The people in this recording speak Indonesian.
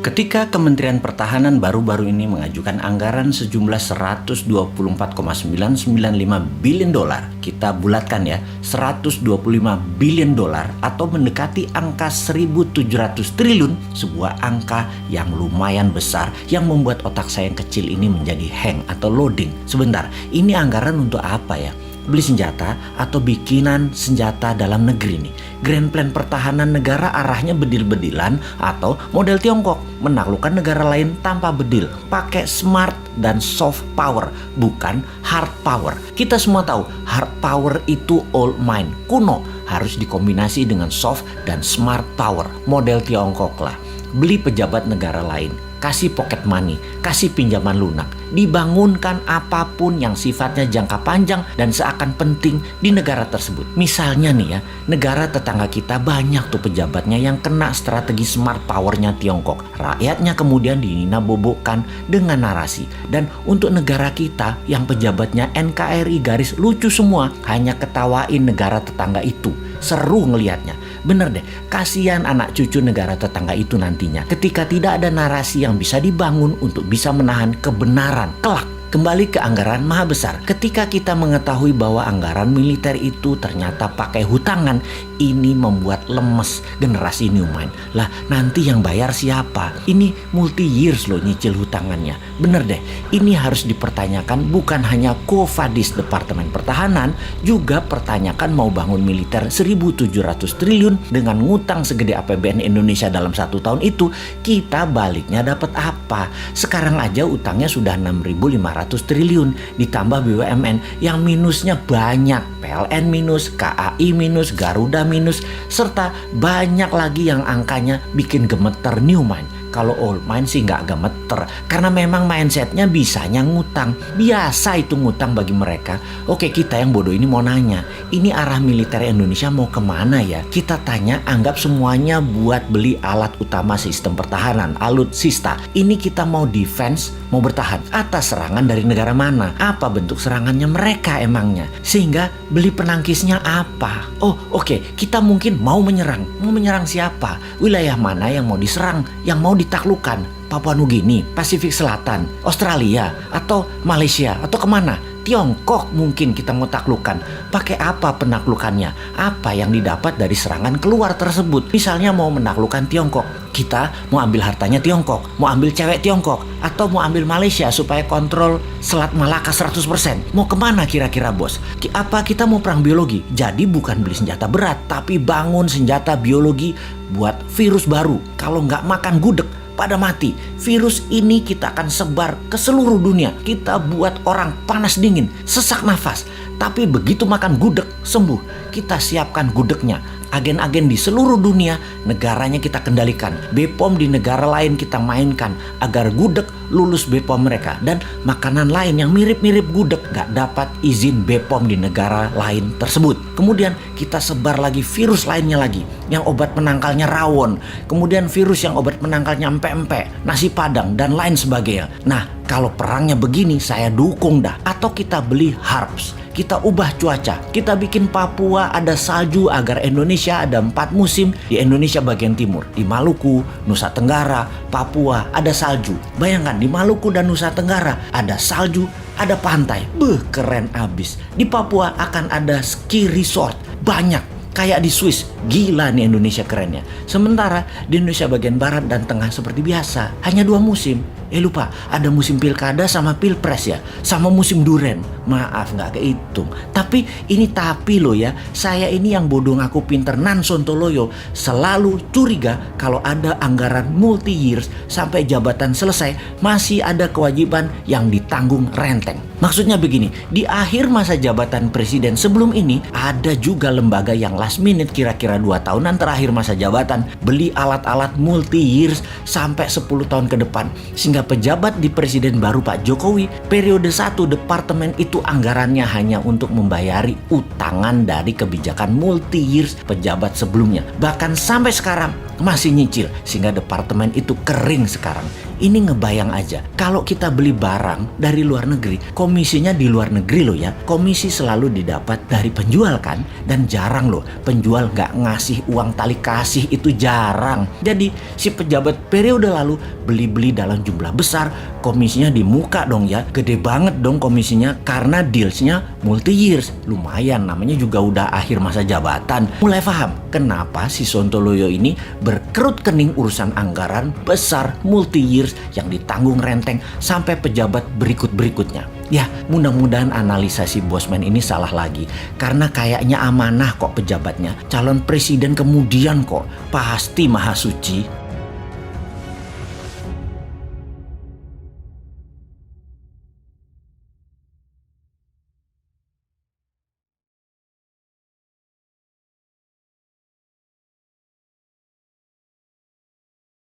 Ketika Kementerian Pertahanan baru-baru ini mengajukan anggaran sejumlah 124,995 billion dolar, kita bulatkan ya, 125 billion dolar atau mendekati angka 1.700 triliun, sebuah angka yang lumayan besar yang membuat otak saya yang kecil ini menjadi hang atau loading. Sebentar, ini anggaran untuk apa ya? Beli senjata atau bikinan senjata dalam negeri nih. Grand Plan pertahanan negara arahnya bedil-bedilan atau model Tiongkok, menaklukkan negara lain tanpa bedil, pakai smart dan soft power, bukan hard power. Kita semua tahu hard power itu old mind, kuno, harus dikombinasi dengan soft dan smart power, model Tiongkok lah. Beli pejabat negara lain, kasih pocket money, kasih pinjaman lunak, dibangunkan apapun yang sifatnya jangka panjang dan seakan penting di negara tersebut. Misalnya nih ya, negara tetangga kita banyak tuh pejabatnya yang kena strategi smart powernya Tiongkok. Rakyatnya kemudian dinina-bobokkan dengan narasi. Dan untuk negara kita yang pejabatnya NKRI garis lucu semua, hanya ketawain negara tetangga itu. Seru ngelihatnya. Bener deh, kasihan anak cucu negara tetangga itu nantinya ketika tidak ada narasi yang bisa dibangun untuk bisa menahan kebenaran kelak. Kembali ke anggaran maha besar. Ketika kita mengetahui bahwa anggaran militer itu ternyata pakai hutangan, ini membuat lemes generasi new mind. Lah nanti yang bayar siapa? Ini multi years loh nyicil hutangannya. Bener deh, ini harus dipertanyakan bukan hanya Kofadis Departemen Pertahanan, juga pertanyakan mau bangun militer 1.700 triliun dengan ngutang segede APBN Indonesia dalam 1 tahun itu, kita baliknya dapat apa? Sekarang aja utangnya sudah 6.500 triliun, ditambah BUMN yang minusnya banyak, PLN minus, KAI minus, Garuda minus, serta banyak lagi yang angkanya bikin gemeter new mind. Kalau old mind sih nggak gemeter, karena memang mindsetnya bisanya ngutang. Biasa itu ngutang bagi mereka. Oke, kita yang bodoh ini mau nanya, ini arah militer Indonesia mau kemana ya? Kita tanya, anggap semuanya buat beli alat utama sistem pertahanan, alutsista. Ini kita mau defense, mau bertahan atas serangan dari negara mana? Apa bentuk serangannya mereka emangnya? Sehingga beli penangkisnya apa? Oh oke, kita mungkin mau menyerang. Mau menyerang siapa? Wilayah mana yang mau diserang? Yang mau ditaklukkan? Papua Nugini, Pasifik Selatan, Australia, atau Malaysia, atau kemana? Tiongkok mungkin kita mau taklukkan. Pakai apa penaklukannya? Apa yang didapat dari serangan keluar tersebut? Misalnya mau menaklukkan Tiongkok, kita mau ambil hartanya Tiongkok, mau ambil cewek Tiongkok, atau mau ambil Malaysia supaya kontrol Selat Malaka 100%. Mau kemana kira-kira bos? Apa kita mau perang biologi? Jadi bukan beli senjata berat, tapi bangun senjata biologi buat virus baru. Kalau nggak makan gudeg, pada mati. Virus ini kita akan sebar ke seluruh dunia. Kita buat orang panas dingin, sesak nafas. Tapi begitu makan gudeg, sembuh. Kita siapkan gudegnya. Agen-agen di seluruh dunia, negaranya kita kendalikan. BPOM di negara lain kita mainkan agar gudeg lulus BPOM mereka. Dan makanan lain yang mirip-mirip gudeg gak dapat izin BPOM di negara lain tersebut. Kemudian kita sebar lagi virus lainnya lagi, yang obat penangkalnya rawon. Kemudian virus yang obat penangkalnya empek-empek, nasi padang, dan lain sebagainya. Nah, kalau perangnya begini saya dukung dah. Atau kita beli HARPS. Kita ubah cuaca, kita bikin Papua ada salju agar Indonesia ada 4 musim di Indonesia bagian timur. Di Maluku, Nusa Tenggara, Papua ada salju. Bayangkan di Maluku dan Nusa Tenggara ada salju, ada pantai. Keren abis. Di Papua akan ada ski resort, banyak. Kayak di Swiss, gila nih Indonesia kerennya. Sementara di Indonesia bagian barat dan tengah seperti biasa, hanya 2 musim. Lupa, ada musim pilkada sama pilpres ya, sama musim duren. Maaf nggak kehitung. Tapi loh ya, saya ini yang bodoh ngaku pinter nan sontoloyo selalu curiga kalau ada anggaran multi years sampai jabatan selesai masih ada kewajiban yang ditanggung renteng. Maksudnya begini, di akhir masa jabatan presiden sebelum ini ada juga lembaga yang last minute kira-kira 2 tahunan terakhir masa jabatan beli alat-alat multi years sampai 10 tahun ke depan. Sehingga pejabat di presiden baru Pak Jokowi periode 1 departemen itu anggarannya hanya untuk membayari utangan dari kebijakan multi years pejabat sebelumnya. Bahkan sampai sekarang masih nyicil sehingga departemen itu kering sekarang. Ini ngebayang aja, kalau kita beli barang dari luar negeri, komisinya di luar negeri loh ya. Komisi selalu didapat dari penjual kan. Dan jarang loh penjual nggak ngasih uang tali kasih, itu jarang. Jadi si pejabat periode lalu beli-beli dalam jumlah besar, komisinya di muka dong ya. Gede banget dong komisinya karena dealsnya multi years. Lumayan, namanya juga udah akhir masa jabatan. Mulai paham kenapa si Sontoloyo ini berkerut kening urusan anggaran besar multi years yang ditanggung renteng sampai pejabat berikut-berikutnya. Ya, mudah-mudahan analisa si Bosman ini salah lagi. Karena kayaknya amanah kok pejabatnya. Calon presiden kemudian kok. Pasti maha suci.